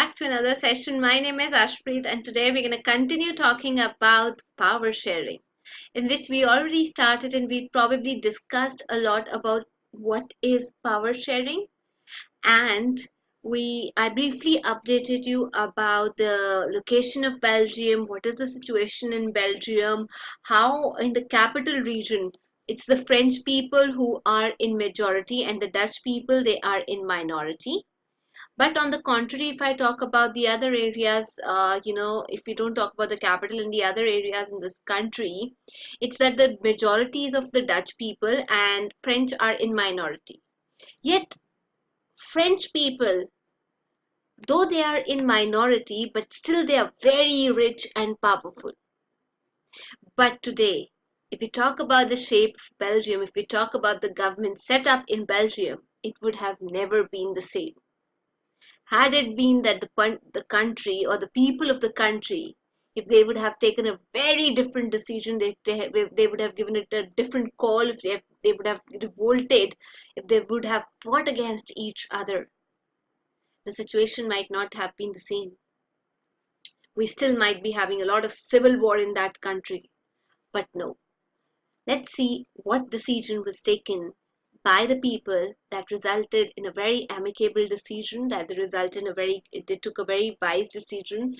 back to another session. My name is AarshPreet, and today we're going to continue talking about power sharing, in which we already started and we probably discussed a lot about what is power sharing. And I briefly updated you about the location of Belgium, what is the situation in Belgium, how in the capital region it's the French people who are in majority and the Dutch people they are in minority. But on the contrary, if I talk about the other areas, if we don't talk about the capital and the other areas in this country, it's that the majorities of the Dutch people and French are in minority. Yet, French people, though they are in minority, but still they are very rich and powerful. But today, if we talk about the shape of Belgium, if we talk about the government set up in Belgium, it would have never been the same. Had it been that the country or the people of the country, if they would have taken a very different decision, if they would have given it a different call, if they would have revolted, if they would have fought against each other, the situation might not have been the same. We still might be having a lot of civil war in that country. But no. Let's see what decision was taken by the people that resulted in a very amicable decision, that they took a very wise decision.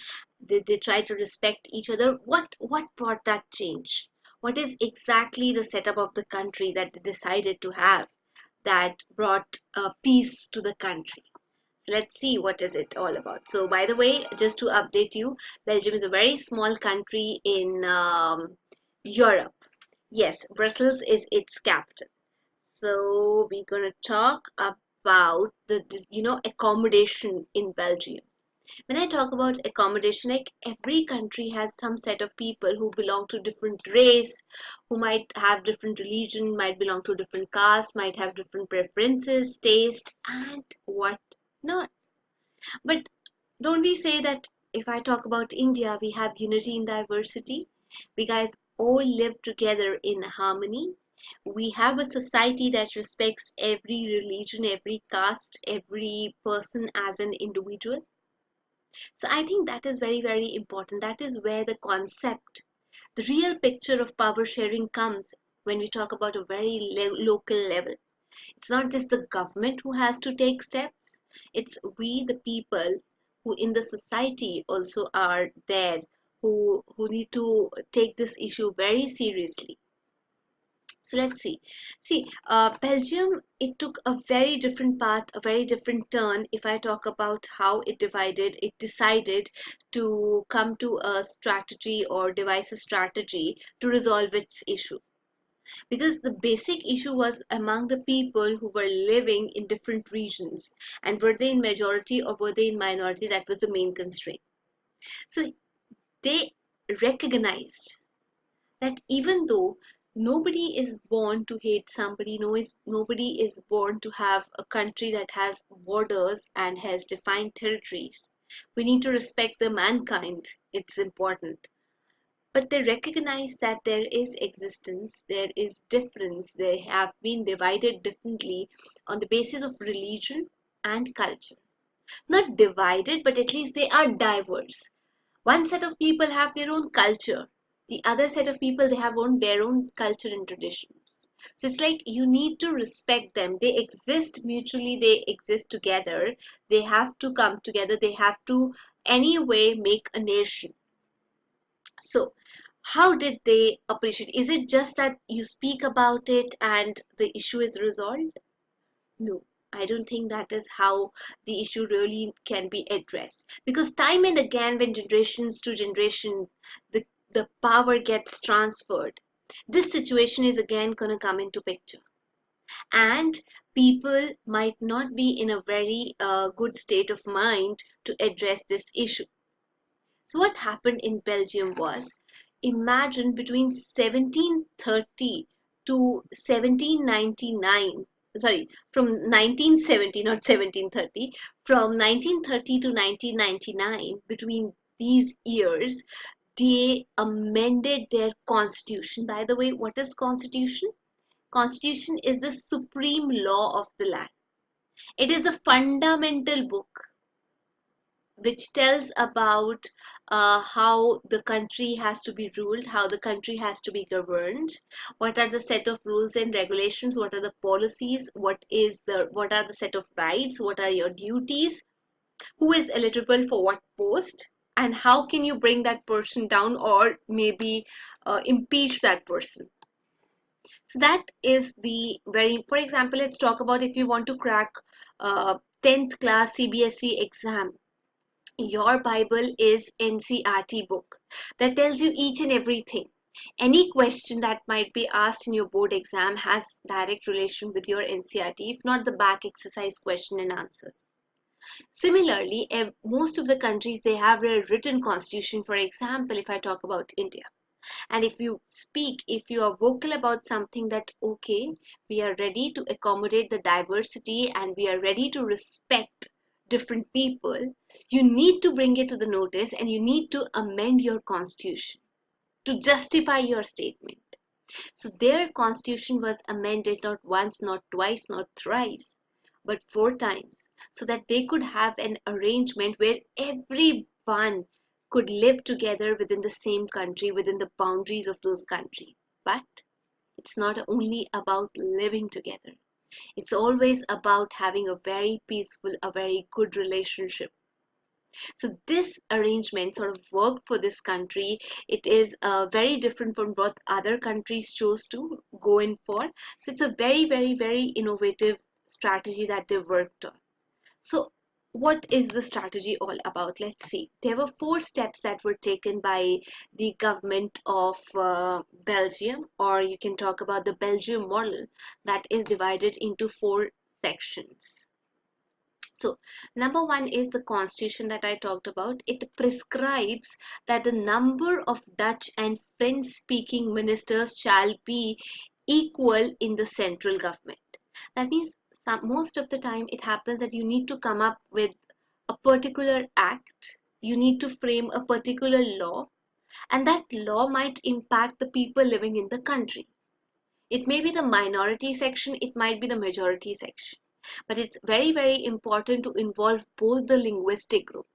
They tried to respect each other. What brought that change? What is exactly the setup of the country that they decided to have that brought peace to the country? So let's see what is it all about. So by the way, just to update you, Belgium is a very small country in Europe. Yes, Brussels is its capital. So we're going to talk about the accommodation in Belgium. When I talk about accommodation, like every country has some set of people who belong to different race, who might have different religion, might belong to different caste, might have different preferences, taste, and what not. But don't we say that if I talk about India, we have unity in diversity? We guys all live together in harmony. We have a society that respects every religion, every caste, every person as an individual. So I think that is very, very important. That is where the concept, the real picture of power sharing comes when we talk about a very local level. It's not just the government who has to take steps, it's we, the people, who in the society also are there, who need to take this issue very seriously. So let's see. Belgium, it took a very different path, a very different turn. If I talk about how it decided to come to a strategy or devise a strategy to resolve its issue. Because the basic issue was among the people who were living in different regions, and were they in majority or were they in minority, that was the main constraint. So they recognized that even though nobody is born to hate somebody, nobody is born to have a country that has borders and has defined territories, we need to respect the mankind. It's important. But they recognize that there is existence, there is difference, they have been divided differently on the basis of religion and culture. Not divided, but at least they are diverse. One set of people have their own culture, the other set of people they have their own culture and traditions. So it's like you need to respect them. They exist mutually, they exist together, they have to come together, they have to anyway make a nation. So how did they appreciate? Is it just that you speak about it and the issue is resolved? No, I don't think that is how the issue really can be addressed. Because time and again, when generations to generation, the power gets transferred, this situation is again going to come into picture. And people might not be in a very good state of mind to address this issue. So what happened in Belgium was, imagine between 1730 to 1799, sorry, from 1970, not 1730, from 1930 to 1999, between these years, they amended their constitution. By the way, what is constitution? Constitution is the supreme law of the land. It is the fundamental book which tells about how the country has to be ruled, how the country has to be governed, what are the set of rules and regulations, what are the policies, what are the set of rights, what are your duties, who is eligible for what post, and how can you bring that person down or maybe impeach that person. So that is the very, for example, let's talk about if you want to crack 10th class CBSE exam. Your Bible is NCRT book that tells you each and everything. Any question that might be asked in your board exam has direct relation with your NCRT, if not the back exercise question and answers. Similarly, most of the countries, they have a written constitution. For example, if I talk about India, and if you speak, if you are vocal about something that, okay, we are ready to accommodate the diversity and we are ready to respect different people, you need to bring it to the notice and you need to amend your constitution to justify your statement. So their constitution was amended not once, not twice, not thrice, but 4 times, so that they could have an arrangement where everyone could live together within the same country, within the boundaries of those countries. But it's not only about living together. It's always about having a very peaceful, a very good relationship. So this arrangement sort of worked for this country. It is very different from what other countries chose to go in for. So it's a very, very, very innovative strategy that they worked on. So what is the strategy all about? Let's see. There were 4 steps that were taken by the government of Belgium, or you can talk about the Belgium model, that is divided into 4 sections. So, number 1 is the constitution that I talked about. It prescribes that the number of Dutch and French speaking ministers shall be equal in the central government. That means most of the time it happens that you need to come up with a particular act, you need to frame a particular law, and that law might impact the people living in the country. It may be the minority section, it might be the majority section. But it's very, very important to involve both the linguistic groups.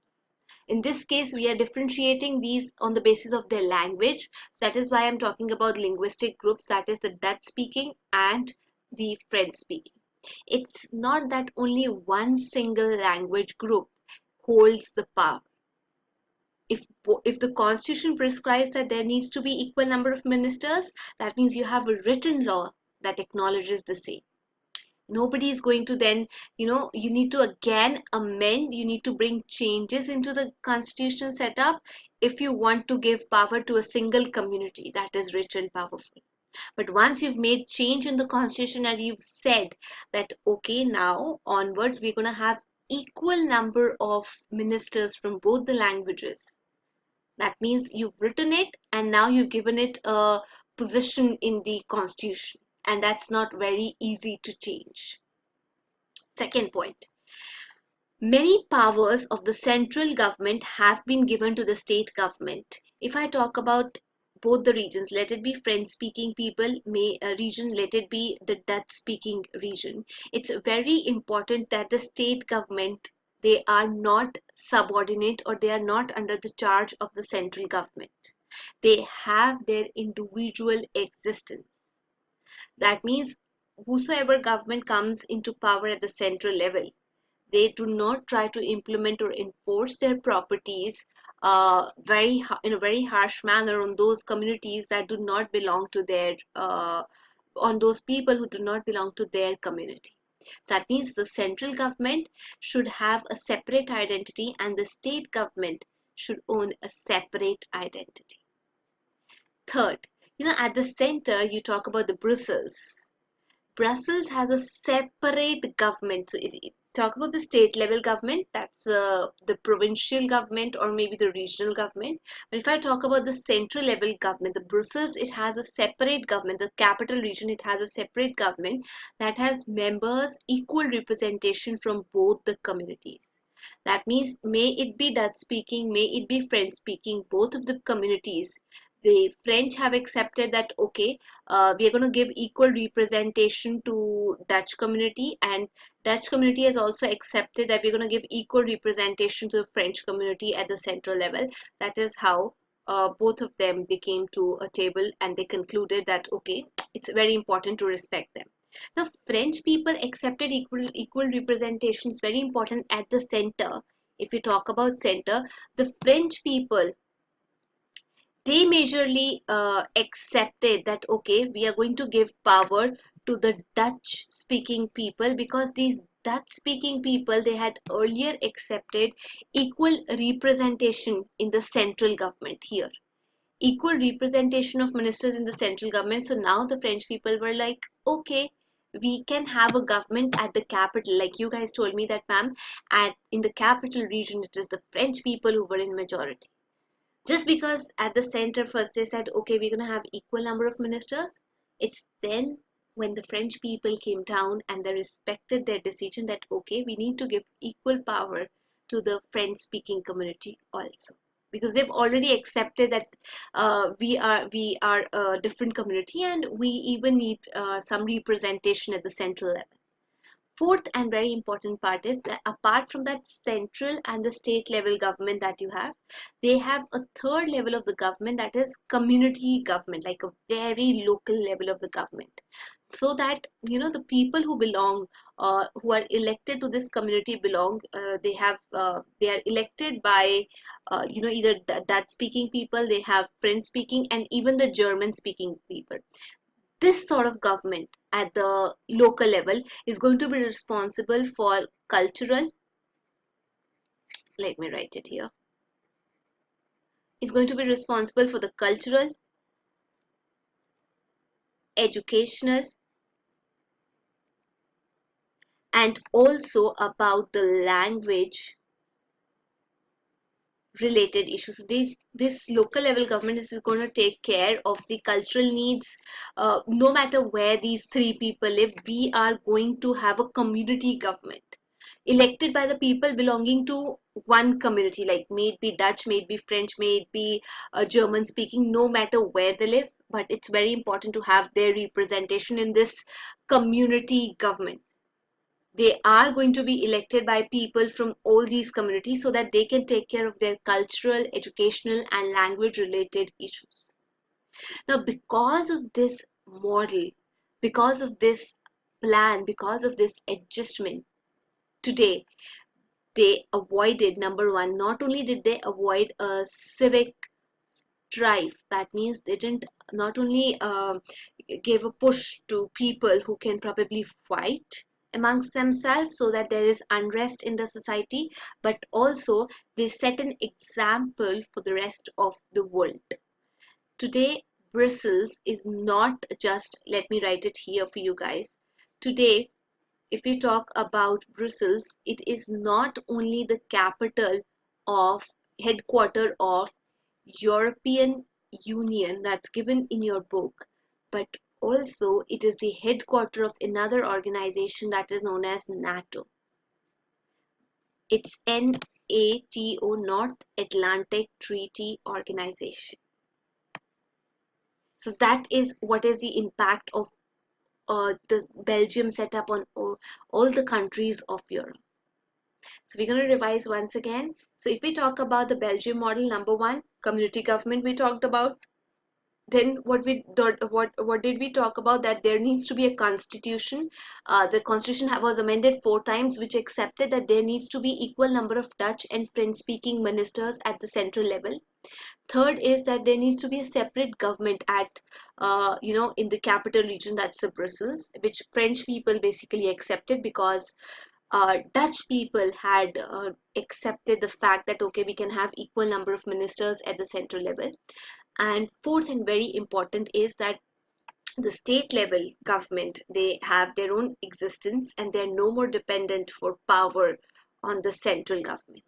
In this case, we are differentiating these on the basis of their language. So that is why I'm talking about linguistic groups, that is the Dutch speaking and the French speaking. It's not that only one single language group holds the power. If the constitution prescribes that there needs to be equal number of ministers, that means you have a written law that acknowledges the same. Nobody is going to then, you need to again amend, you need to bring changes into the constitutional setup if you want to give power to a single community that is rich and powerful. But once you've made change in the constitution and you've said that, okay, now onwards we're going to have equal number of ministers from both the languages, that means you've written it and now you've given it a position in the constitution, and that's not very easy to change. Second point, many powers of the central government have been given to the state government. If I talk about both the regions, let it be French speaking people region, let it be the Dutch speaking region, it's very important that the state government, they are not subordinate or they are not under the charge of the central government. They have their individual existence. That means whosoever government comes into power at the central level, they do not try to implement or enforce their properties in a very harsh manner on those communities that do not belong to their on those people who do not belong to their community. So that means the central government should have a separate identity and the state government should own a separate identity. Third, at the center you talk about the Brussels. Brussels has a separate government. So talk about the state level government, that's the provincial government or maybe the regional government. But if I talk about the central level government, the Brussels, it has a separate government. The capital region, it has a separate government that has members, equal representation from both the communities. That means may it be Dutch speaking, may it be French speaking, both of the communities, The French have accepted that okay, we are going to give equal representation to Dutch community, and Dutch community has also accepted that we're going to give equal representation to the French community at the central level. That is how both of them, they came to a table and they concluded that okay, it's very important to respect them. Now French people accepted equal representation is very important at the center. If you talk about center, the French people, they majorly accepted that okay, we are going to give power to the Dutch speaking people, because these Dutch speaking people, they had earlier accepted equal representation in the central government here, equal representation of ministers in the central government. So now the French people were like okay, we can have a government at the capital, like you guys told me that ma'am, at in the capital region it is the French people who were in majority. Just because at the center first they said okay, we're going to have equal number of ministers, it's then when the French people came down and they respected their decision that okay, we need to give equal power to the French speaking community also, because they've already accepted that we are a different community and we even need some representation at the central level. Fourth and very important part is that apart from that central and the state level government that you have, they have a third level of the government, that is community government, like a very local level of the government. So that the people who belong, who are elected to this community belong, they are elected by either Dutch speaking people, they have French speaking, and even the German speaking people. This sort of government at the local level is going to be responsible for cultural, let me write it here, is going to be responsible for the cultural, educational, and also about the language related issues. This local level government is going to take care of the cultural needs. No matter where these three people live, we are going to have a community government elected by the people belonging to one community, like may it be Dutch, may it be French, may it be German speaking, no matter where they live. But it's very important to have their representation in this community government. They are going to be elected by people from all these communities so that they can take care of their cultural, educational, and language related issues. Now, because of this model, because of this plan, because of this adjustment, today they avoided, number one, not only did they avoid a civic strife, that means they didn't not only gave a push to people who can probably fight amongst themselves so that there is unrest in the society, but also they set an example for the rest of the world. Today, Brussels is not just, let me write it here for you guys. Today, if we talk about Brussels, it is not only the capital of headquarter of European Union that's given in your book, but also it is the headquarter of another organization that is known as NATO. It's NATO, North Atlantic Treaty Organization. So that is what is the impact of the Belgium setup on all the countries of Europe. So we're going to revise once again. So if we talk about the Belgium model, number one, community government we talked about. Then what did we talk about? That there needs to be a constitution. The constitution was amended 4 times, which accepted that there needs to be equal number of Dutch and French speaking ministers at the central level. Third is that there needs to be a separate government at in the capital region, that's the Brussels, which French people basically accepted because Dutch people had accepted the fact that okay, we can have equal number of ministers at the central level. And fourth and very important is that the state level government, they have their own existence and they're no more dependent for power on the central government.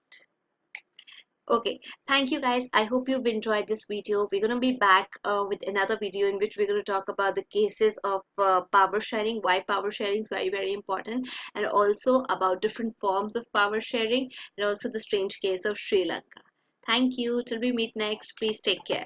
Okay, thank you guys. I hope you've enjoyed this video. We're going to be back with another video in which we're going to talk about the cases of power sharing, why power sharing is very, very important, and also about different forms of power sharing, and also the strange case of Sri Lanka. Thank you. Till we meet next, please take care.